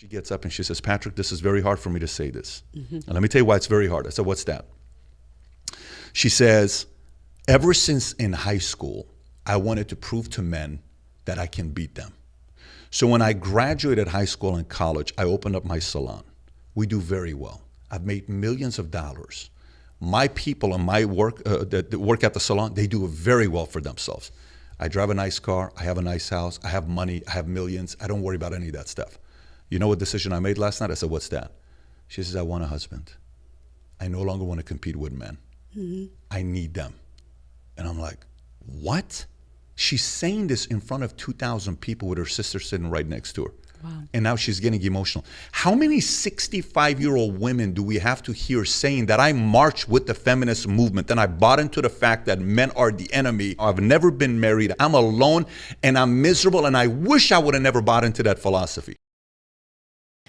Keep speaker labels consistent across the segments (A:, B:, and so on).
A: She gets up and she says, Patrick, this is very hard for me to say this. And let me tell you why it's very hard. I said, what's that? She says, ever since in high school, I wanted to prove to men that I can beat them. So when I graduated high school and college, I opened up my salon. We do very well. I've made millions of dollars. My people and my work that work at the salon, they do very well for themselves. I drive a nice car. I have a nice house. I have money. I have millions. I don't worry about any of that stuff. You know what decision I made last night? I said, what's that? She says, I want a husband. I no longer want to compete with men. I need them. And I'm like, what? She's saying this in front of 2,000 people with her sister sitting right next to her. Wow. And now she's getting emotional. How many 65-year-old women do we have to hear saying that I marched with the feminist movement and I bought into the fact that men are the enemy? I've never been married. I'm alone and I'm miserable and I wish I would have never bought into that philosophy.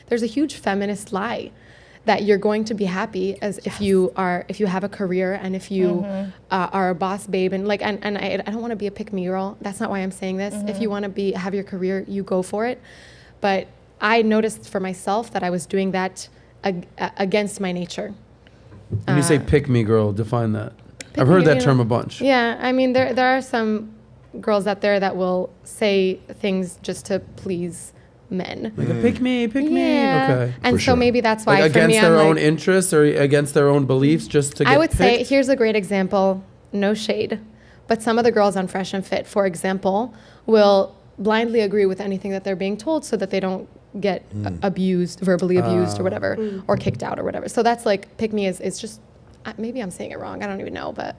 B: There's a huge feminist lie that you're going to be happy as if you have a career and if you are a boss babe and I don't want to be a pick-me girl. That's not why I'm saying this. If you want to have your career, you go for it. But I noticed for myself that I was doing that against my nature.
C: When you say pick me girl, define that. I've heard that term a bunch.
B: Yeah, I mean there are some girls out there that will say things just to please men.
C: Like a pick me.
B: Yeah.
C: Okay.
B: And so maybe that's why
C: like
B: for me,
C: against their own interests or against their own beliefs just to get
B: I would
C: picked?
B: say, here's a great example, no shade, but some of the girls on Fresh and Fit, for example, will blindly agree with anything that they're being told so that they don't get abused, verbally abused or whatever, or kicked out or whatever. So that's like, pick me is just, maybe I'm saying it wrong, I don't even know, but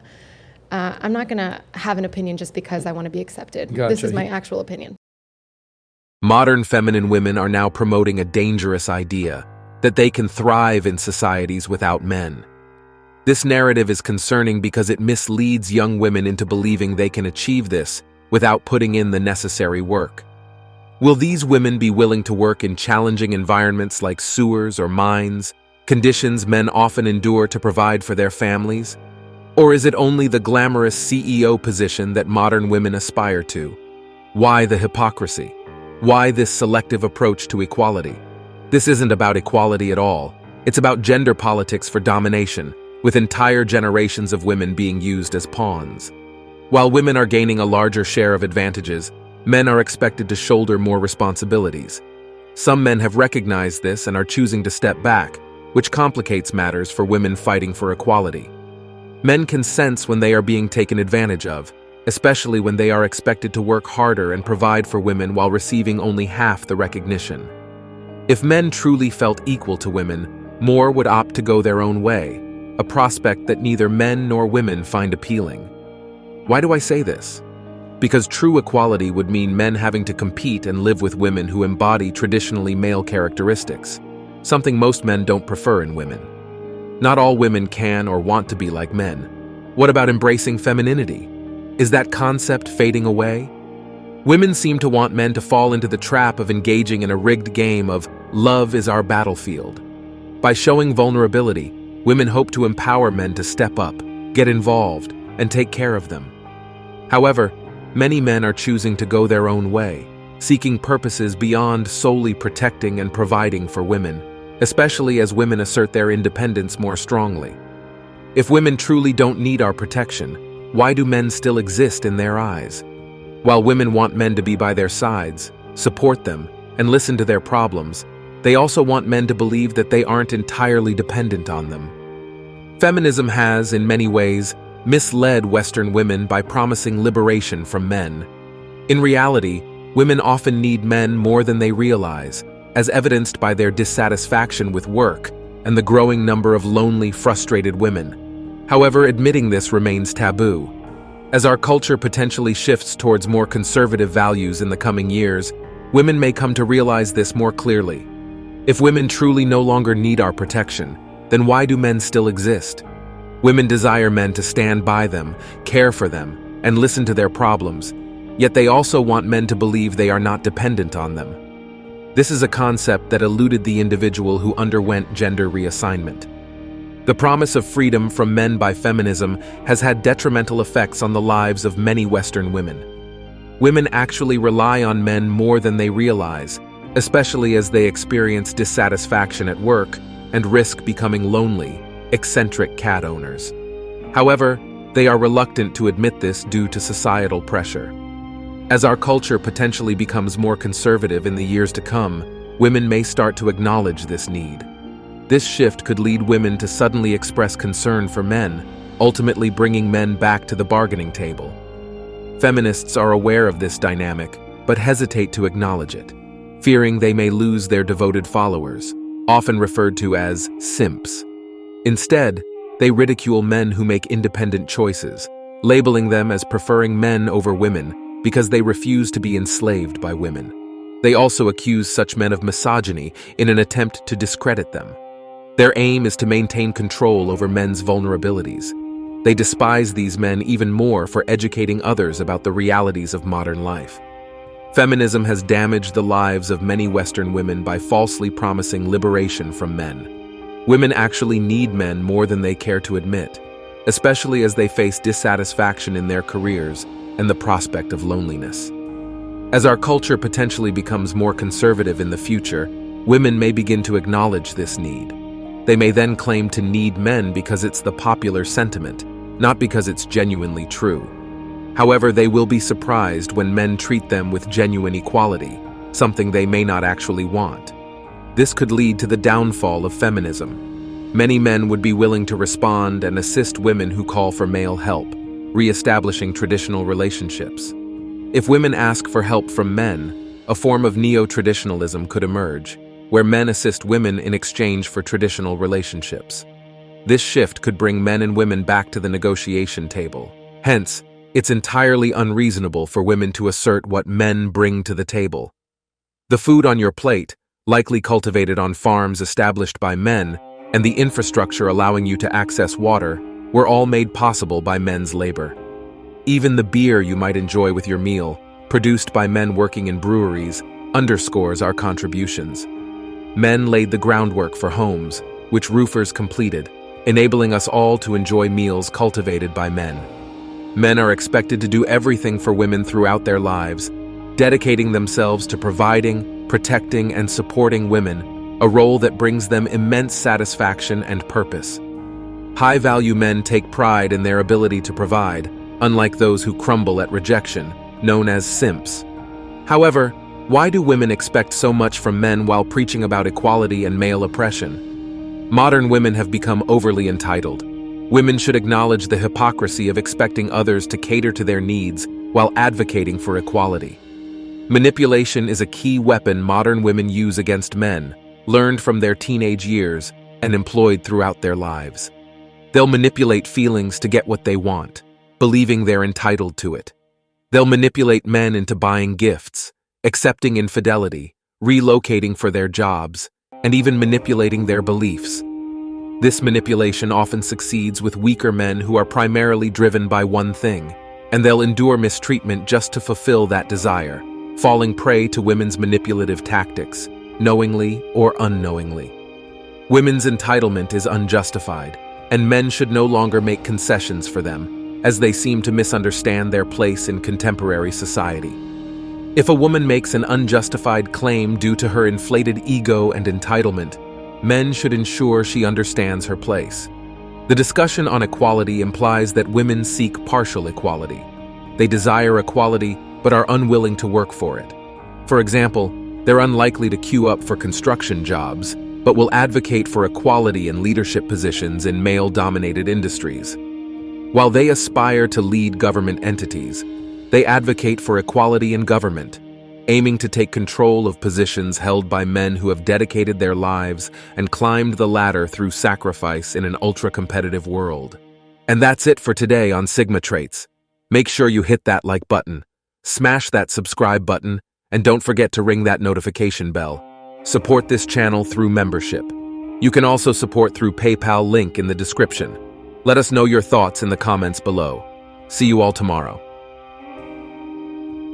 B: I'm not gonna have an opinion just because I wanna be accepted.
C: Gotcha.
B: This is my actual opinion.
D: Modern feminine women are now promoting a dangerous idea that they can thrive in societies without men. This narrative is concerning because it misleads young women into believing they can achieve this without putting in the necessary work. Will these women be willing to work in challenging environments like sewers or mines, conditions men often endure to provide for their families? Or is it only the glamorous CEO position that modern women aspire to? Why the hypocrisy? Why this selective approach to equality? This isn't about equality at all. It's about gender politics for domination, with entire generations of women being used as pawns. While women are gaining a larger share of advantages, men are expected to shoulder more responsibilities. Some men have recognized this and are choosing to step back, which complicates matters for women fighting for equality. Men can sense when they are being taken advantage of, especially when they are expected to work harder and provide for women while receiving only half the recognition. If men truly felt equal to women, more would opt to go their own way, a prospect that neither men nor women find appealing. Why do I say this? Because true equality would mean men having to compete and live with women who embody traditionally male characteristics, something most men don't prefer in women. Not all women can or want to be like men. What about embracing femininity? Is that concept fading away? Women seem to want men to fall into the trap of engaging in a rigged game of love is our battlefield. By showing vulnerability, women hope to empower men to step up, get involved, and take care of them. However, many men are choosing to go their own way, seeking purposes beyond solely protecting and providing for women, especially as women assert their independence more strongly. If women truly don't need our protection, why do men still exist in their eyes? While women want men to be by their sides, support them, and listen to their problems, they also want men to believe that they aren't entirely dependent on them. Feminism has, in many ways, misled Western women by promising liberation from men. In reality, women often need men more than they realize, as evidenced by their dissatisfaction with work and the growing number of lonely, frustrated women. However, admitting this remains taboo. As our culture potentially shifts towards more conservative values in the coming years, women may come to realize this more clearly. If women truly no longer need our protection, then why do men still exist? Women desire men to stand by them, care for them, and listen to their problems, yet they also want men to believe they are not dependent on them. This is a concept that eluded the individual who underwent gender reassignment. The promise of freedom from men by feminism has had detrimental effects on the lives of many Western women. Women actually rely on men more than they realize, especially as they experience dissatisfaction at work and risk becoming lonely, eccentric cat owners. However, they are reluctant to admit this due to societal pressure. As our culture potentially becomes more conservative in the years to come, women may start to acknowledge this need. This shift could lead women to suddenly express concern for men, ultimately bringing men back to the bargaining table. Feminists are aware of this dynamic, but hesitate to acknowledge it, fearing they may lose their devoted followers, often referred to as simps. Instead, they ridicule men who make independent choices, labeling them as preferring men over women because they refuse to be enslaved by women. They also accuse such men of misogyny in an attempt to discredit them. Their aim is to maintain control over men's vulnerabilities. They despise these men even more for educating others about the realities of modern life. Feminism has damaged the lives of many Western women by falsely promising liberation from men. Women actually need men more than they care to admit, especially as they face dissatisfaction in their careers and the prospect of loneliness. As our culture potentially becomes more conservative in the future, women may begin to acknowledge this need. They may then claim to need men because it's the popular sentiment, not because it's genuinely true. However, they will be surprised when men treat them with genuine equality, something they may not actually want. This could lead to the downfall of feminism. Many men would be willing to respond and assist women who call for male help, re-establishing traditional relationships. If women ask for help from men, a form of neo-traditionalism could emerge, where men assist women in exchange for traditional relationships. This shift could bring men and women back to the negotiation table. Hence, it's entirely unreasonable for women to assert what men bring to the table. The food on your plate, likely cultivated on farms established by men, and the infrastructure allowing you to access water, were all made possible by men's labor. Even the beer you might enjoy with your meal, produced by men working in breweries, underscores our contributions. Men laid the groundwork for homes, which roofers completed, enabling us all to enjoy meals cultivated by men. Men are expected to do everything for women throughout their lives, dedicating themselves to providing, protecting, and supporting women, a role that brings them immense satisfaction and purpose. High-value men take pride in their ability to provide, unlike those who crumble at rejection, known as simps. However, why do women expect so much from men while preaching about equality and male oppression? Modern women have become overly entitled. Women should acknowledge the hypocrisy of expecting others to cater to their needs while advocating for equality. Manipulation is a key weapon modern women use against men, learned from their teenage years and employed throughout their lives. They'll manipulate feelings to get what they want, believing they're entitled to it. They'll manipulate men into buying gifts, accepting infidelity, relocating for their jobs, and even manipulating their beliefs. This manipulation often succeeds with weaker men who are primarily driven by one thing, and they'll endure mistreatment just to fulfill that desire, falling prey to women's manipulative tactics, knowingly or unknowingly. Women's entitlement is unjustified, and men should no longer make concessions for them, as they seem to misunderstand their place in contemporary society. If a woman makes an unjustified claim due to her inflated ego and entitlement, men should ensure she understands her place. The discussion on equality implies that women seek partial equality. They desire equality but are unwilling to work for it. For example, they're unlikely to queue up for construction jobs, but will advocate for equality in leadership positions in male-dominated industries. While they aspire to lead government entities, they advocate for equality in government, aiming to take control of positions held by men who have dedicated their lives and climbed the ladder through sacrifice in an ultra-competitive world. And that's it for today on Sigma Traits. Make sure you hit that like button, smash that subscribe button, and don't forget to ring that notification bell. Support this channel through membership. You can also support through PayPal link in the description. Let us know your thoughts in the comments below. See you all tomorrow.